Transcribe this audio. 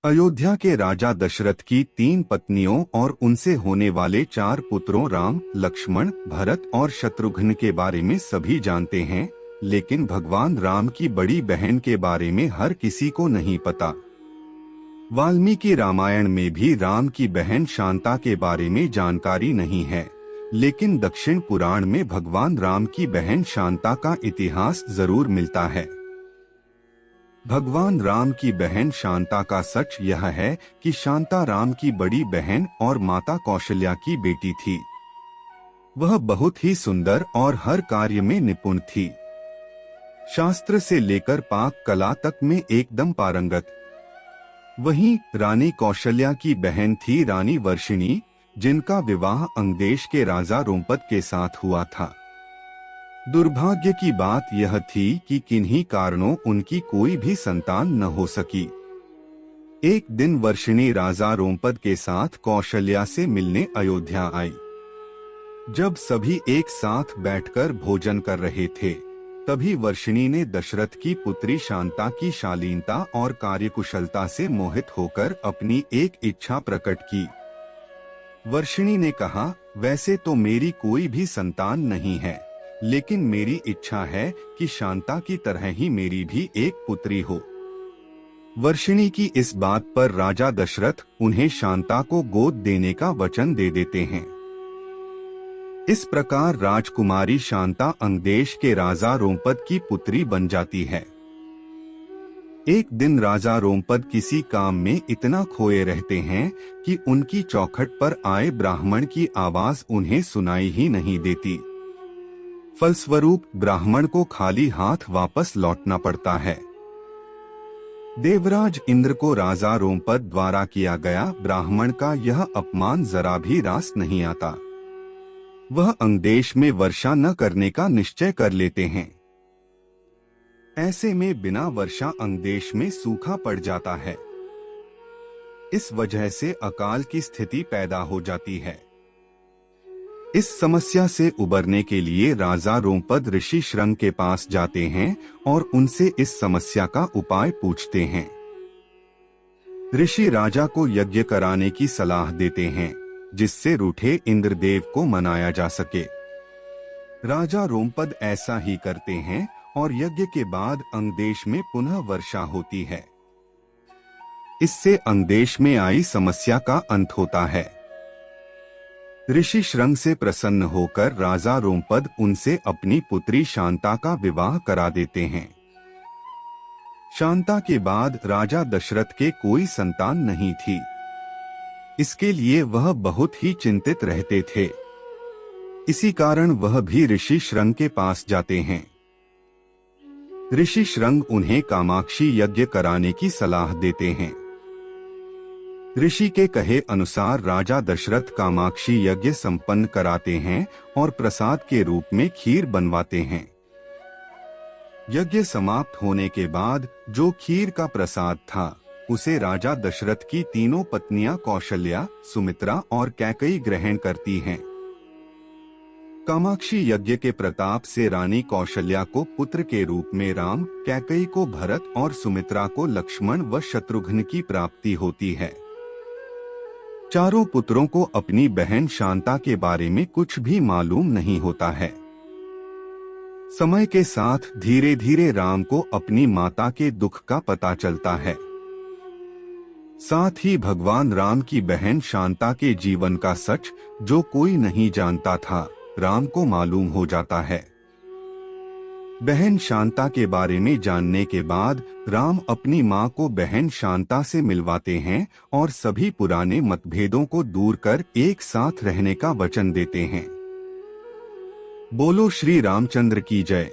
अयोध्या के राजा दशरथ की 3 पत्नियों और उनसे होने वाले 4 पुत्रों राम, लक्ष्मण, भरत और शत्रुघ्न के बारे में सभी जानते हैं, लेकिन भगवान राम की बड़ी बहन के बारे में हर किसी को नहीं पता। वाल्मीकि रामायण में भी राम की बहन शांता के बारे में जानकारी नहीं है, लेकिन दक्षिण पुराण में भगवान राम की बहन शांता का इतिहास जरूर मिलता है। भगवान राम की बहन शांता का सच यह है कि शांता राम की बड़ी बहन और माता कौशल्या की बेटी थी। वह बहुत ही सुंदर और हर कार्य में निपुण थी। शास्त्र से लेकर पाक कला तक में एकदम पारंगत। वहीं रानी कौशल्या की बहन थी रानी वर्षिणी, जिनका विवाह अंगदेश के राजा रोमपद के साथ हुआ था। दुर्भाग्य की बात यह थी कि किन्हीं कारणों उनकी कोई भी संतान न हो सकी। एक दिन वर्षिणी राजा रोमपद के साथ कौशल्या से मिलने अयोध्या आई। जब सभी एक साथ बैठकर भोजन कर रहे थे, तभी वर्षिणी ने दशरथ की पुत्री शांता की शालीनता और कार्यकुशलता से मोहित होकर अपनी एक इच्छा प्रकट की। वर्षिणी ने कहा, वैसे तो मेरी कोई भी संतान नहीं है, लेकिन मेरी इच्छा है कि शांता की तरह ही मेरी भी एक पुत्री हो। वर्षिणी की इस बात पर राजा दशरथ उन्हें शांता को गोद देने का वचन दे देते हैं। इस प्रकार राजकुमारी शांता अंगदेश के राजा रोमपद की पुत्री बन जाती है। एक दिन राजा रोमपद किसी काम में इतना खोए रहते हैं कि उनकी चौखट पर आए ब्राह्मण की आवाज उन्हें सुनाई ही नहीं देती। फलस्वरूप ब्राह्मण को खाली हाथ वापस लौटना पड़ता है। देवराज इंद्र को राजा रोमपद द्वारा किया गया ब्राह्मण का यह अपमान जरा भी रास नहीं आता। वह अंगदेश में वर्षा न करने का निश्चय कर लेते हैं। ऐसे में बिना वर्षा अंगदेश में सूखा पड़ जाता है। इस वजह से अकाल की स्थिति पैदा हो जाती है। इस समस्या से उबरने के लिए राजा रोमपद ऋषि श्रंग के पास जाते हैं और उनसे इस समस्या का उपाय पूछते हैं। ऋषि राजा को यज्ञ कराने की सलाह देते हैं, जिससे रूठे इंद्रदेव को मनाया जा सके। राजा रोमपद ऐसा ही करते हैं और यज्ञ के बाद अंगदेश में पुनः वर्षा होती है। इससे अंगदेश में आई समस्या का अंत होता है। ऋषि श्रंग से प्रसन्न होकर राजा रोमपद उनसे अपनी पुत्री शांता का विवाह करा देते हैं। शांता के बाद राजा दशरथ के कोई संतान नहीं थी। इसके लिए वह बहुत ही चिंतित रहते थे। इसी कारण वह भी ऋषि श्रंग के पास जाते हैं। ऋषि श्रंग उन्हें कामाक्षी यज्ञ कराने की सलाह देते हैं। ऋषि के कहे अनुसार राजा दशरथ कामाक्षी यज्ञ संपन्न कराते हैं और प्रसाद के रूप में खीर बनवाते हैं। यज्ञ समाप्त होने के बाद जो खीर का प्रसाद था, उसे राजा दशरथ की तीनों पत्नियां कौशल्या, सुमित्रा और कैकेयी ग्रहण करती हैं। कामाक्षी यज्ञ के प्रताप से रानी कौशल्या को पुत्र के रूप में राम, कैकेयी को भरत और सुमित्रा को लक्ष्मण व शत्रुघ्न की प्राप्ति होती है। चारों पुत्रों को अपनी बहन शांता के बारे में कुछ भी मालूम नहीं होता है। समय के साथ धीरे धीरे राम को अपनी माता के दुख का पता चलता है। साथ ही भगवान राम की बहन शांता के जीवन का सच, जो कोई नहीं जानता था, राम को मालूम हो जाता है। बहन शांता के बारे में जानने के बाद राम अपनी मां को बहन शांता से मिलवाते हैं और सभी पुराने मतभेदों को दूर कर एक साथ रहने का वचन देते हैं। बोलो श्री रामचंद्र की जय।